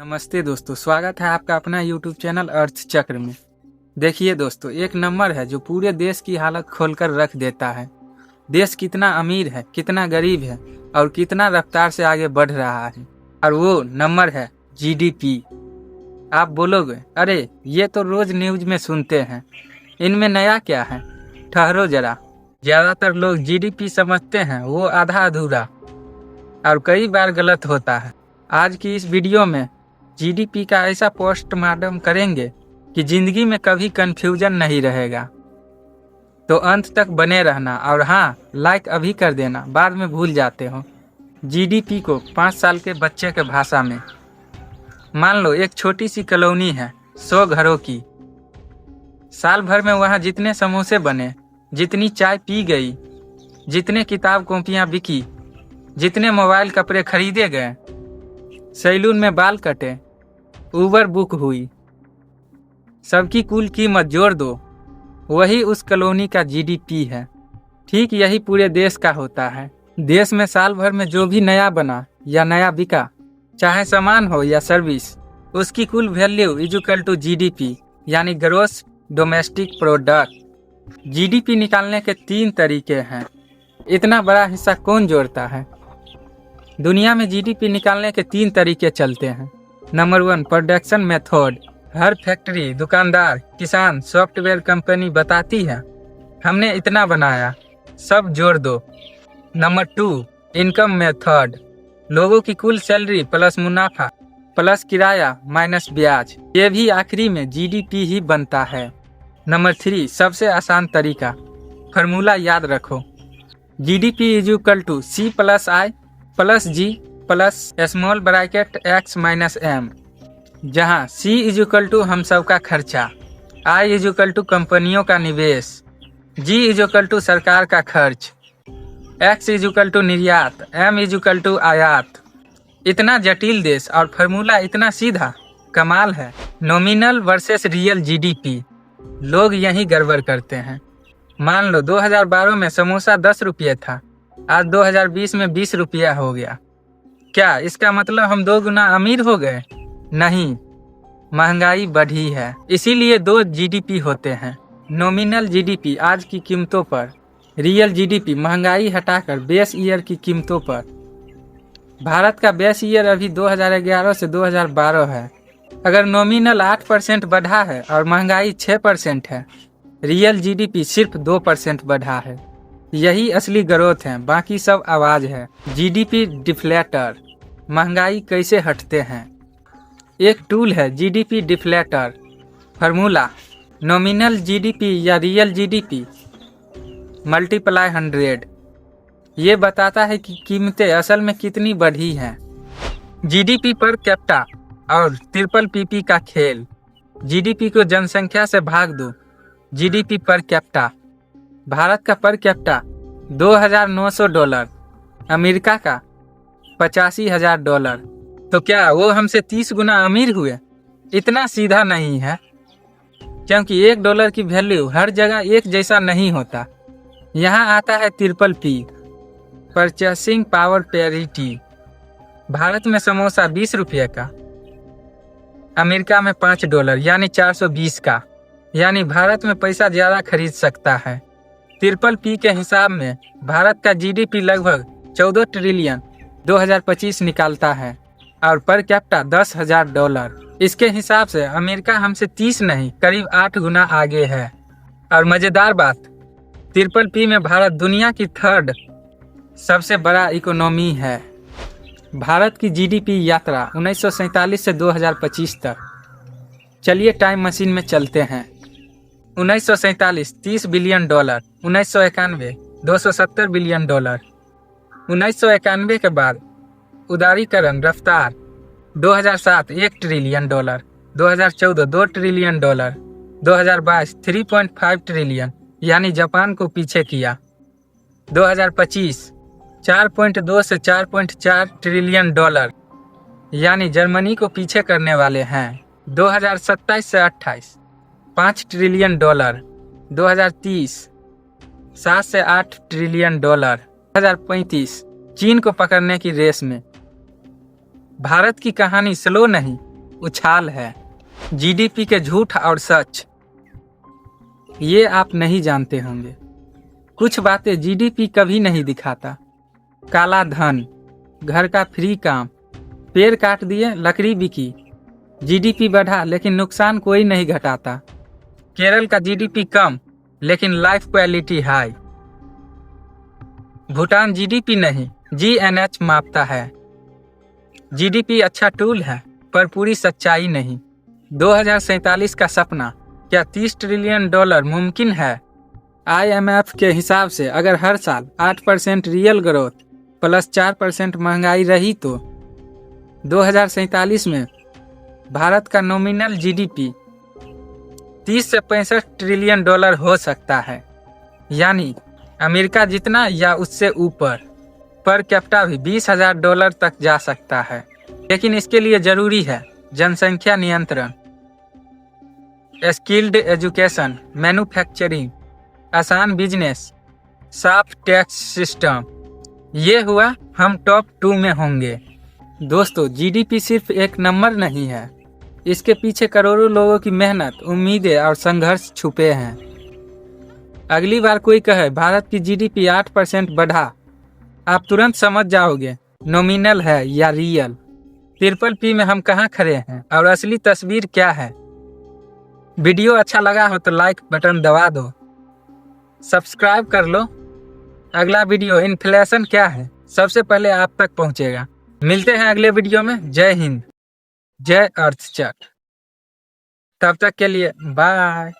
नमस्ते दोस्तों, स्वागत है आपका अपना YouTube चैनल अर्थ चक्र में। देखिए दोस्तों, एक नंबर है जो पूरे देश की हालत खोलकर रख देता है। देश कितना अमीर है, कितना गरीब है और कितना रफ्तार से आगे बढ़ रहा है, और वो नंबर है GDP। आप बोलोगे, अरे ये तो रोज न्यूज में सुनते हैं, इनमें नया क्या है? ठहरो जरा। ज़्यादातर लोग GDP समझते हैं वो आधा अधूरा, और कई बार गलत होता है। आज की इस वीडियो में GDP का ऐसा पोस्टमार्टम करेंगे कि जिंदगी में कभी कंफ्यूजन नहीं रहेगा। तो अंत तक बने रहना, और हाँ, लाइक अभी कर देना, बाद में भूल जाते हो। GDP को 5 साल के बच्चे के भाषा में मान लो एक छोटी सी कॉलोनी है 100 घरों की। साल भर में वहाँ जितने समोसे बने, जितनी चाय पी गई, जितने किताब कॉपियाँ बिकी, जितने मोबाइल कपड़े खरीदे गए, सैलून में बाल कटे, उबर बुक हुई, सबकी कुल कीमत जोड़ दो, वही उस कॉलोनी का GDP है। ठीक यही पूरे देश का होता है। देश में साल भर में जो भी नया बना या नया बिका, चाहे सामान हो या सर्विस, उसकी कुल वैल्यू इक्वल टू GDP यानी ग्रॉस डोमेस्टिक प्रोडक्ट। GDP निकालने के 3 तरीके हैं। इतना बड़ा हिस्सा कौन जोड़ता है? दुनिया में GDP निकालने के 3 तरीके चलते हैं। Number 1, production method. हर फैक्ट्री, दुकानदार, किसान, सॉफ्टवेयर कंपनी बताती है हमने इतना बनाया, सब जोड़ दो। Number 2, income method. लोगों की कुल सैलरी प्लस मुनाफा प्लस किराया माइनस ब्याज, ये भी आखिरी में GDP ही बनता है। नंबर 3, सबसे आसान तरीका, फार्मूला याद रखो। GDP is equal to C plus I plus G plus small bracket X minus M, जहाँ C इज इक्वल टू हम सबका खर्चा, I इज इक्वल टू कंपनियों का निवेश, G इज इक्वल टू सरकार का खर्च, X इज इक्वल टू निर्यात, M इज इक्वल टू आयात। इतना जटिल देश और फार्मूला इतना सीधा, कमाल है। नॉमिनल वर्सेस रियल GDP, लोग यही गड़बड़ करते हैं। मान लो 2012 में समोसा 10 रुपये था, आज 2020 में 20 रुपया हो गया। क्या इसका मतलब हम 2 गुना अमीर हो गए? नहीं, महंगाई बढ़ी है। इसीलिए 2 GDP होते हैं। नॉमिनल GDP आज की कीमतों पर, रियल GDP महंगाई हटाकर बेस ईयर की कीमतों पर। भारत का बेस ईयर अभी 2011 से 2012 है। अगर नॉमिनल 8% बढ़ा है और महंगाई 6% है, रियल GDP सिर्फ 2% बढ़ा है। यही असली ग्रोथ है, बाकी सब आवाज है। GDP डिफ्लेटर, महंगाई कैसे हटते हैं? एक टूल है GDP deflator. Formula, nominal GDP या रियल GDP मल्टीप्लाई 100। ये बताता है कि कीमतें असल में कितनी बढ़ी हैं। GDP पर कैपिटा और ट्रिपल PP का खेल। GDP को जनसंख्या से भाग दो। GDP पर कैपिटा, भारत का पर कैपिटा $2,900, अमेरिका का $85,000। तो क्या वो हमसे 30 गुना अमीर हुए? इतना सीधा नहीं है, क्योंकि $1 की वैल्यू हर जगह एक जैसा नहीं होता। यहाँ आता है triple P, purchasing power parity. Bharat में समोसा 20 रुपये का, अमेरिका में $5 यानी 420 का, यानी भारत में पैसा ज़्यादा खरीद सकता है। ट्रिपल P के हिसाब में भारत का GDP लगभग 14 ट्रिलियन 2025 निकालता है, और पर कैपिटा $10,000। इसके हिसाब से अमेरिका हमसे 30 नहीं, करीब 8 गुना आगे है। और मज़ेदार बात, ट्रिपल P में भारत दुनिया की 3rd सबसे बड़ा इकोनॉमी है। भारत की GDP यात्रा 1947 से 2025 तक। चलिए टाइम मशीन में चलते हैं। 1947 $30 बिलियन, 1991 $270 बिलियन, 1991 के बाद उदारीकरण रफ्तार, 2007 $1 ट्रिलियन, 2014 $2 ट्रिलियन, 2022 $3.5 ट्रिलियन यानी जापान को पीछे किया, 2025 $4.2 से $4.4 ट्रिलियन यानी जर्मनी को पीछे करने वाले हैं, 2027 से 28 $5 ट्रिलियन, 2030 7 से 8 ट्रिलियन, 2035 चीन को पकड़ने की रेस में। भारत की कहानी स्लो नहीं, उछाल है। जीडीपी के झूठ और सच ये आप नहीं जानते होंगे। कुछ बातें जीडीपी कभी नहीं दिखाता। काला धन, घर का फ्री काम, पेड़ काट दिए लकड़ी बिकी, जीडीपी बढ़ा लेकिन नुकसान कोई नहीं घटाता। केरल का जीडीपी कम लेकिन life quality high. Bhutan GDP नहीं जीएनएच मापता है। जीडीपी अच्छा टूल है पर पूरी सच्चाई नहीं। 2047 का सपना, क्या 30 ट्रिलियन डॉलर मुमकिन है? आईएमएफ के हिसाब से अगर हर साल 8% रियल ग्रोथ प्लस 4% महंगाई रही तो 2047 में भारत का नॉमिनल जीडीपी 30 से 65 ट्रिलियन डॉलर हो सकता है, यानी अमेरिका जितना या उससे ऊपर। पर कैपिटा भी $20,000 तक जा सकता है, लेकिन इसके लिए जरूरी है जनसंख्या नियंत्रण, स्किल्ड एजुकेशन, मैन्युफैक्चरिंग, आसान बिजनेस, साफ टैक्स सिस्टम। ये हुआ हम टॉप 2 में होंगे। दोस्तों, जीडीपी सिर्फ एक नंबर नहीं है, इसके पीछे करोड़ों लोगों की मेहनत, उम्मीदें और संघर्ष छुपे हैं। अगली बार कोई कहे भारत की जीडीपी 8% बढ़ा, आप तुरंत समझ जाओगे नॉमिनल है या रियल। ट्रिपल में हम कहाँ खड़े हैं और असली तस्वीर क्या है। वीडियो अच्छा लगा हो तो लाइक बटन दबा दो, सब्सक्राइब कर लो। अगला वीडियो इन्फ्लेशन क्या है सबसे पहले आप तक पहुंचेगा। मिलते हैं अगले वीडियो में। जय हिंद, जय अर्थचक्र। तब तक के लिए बाय।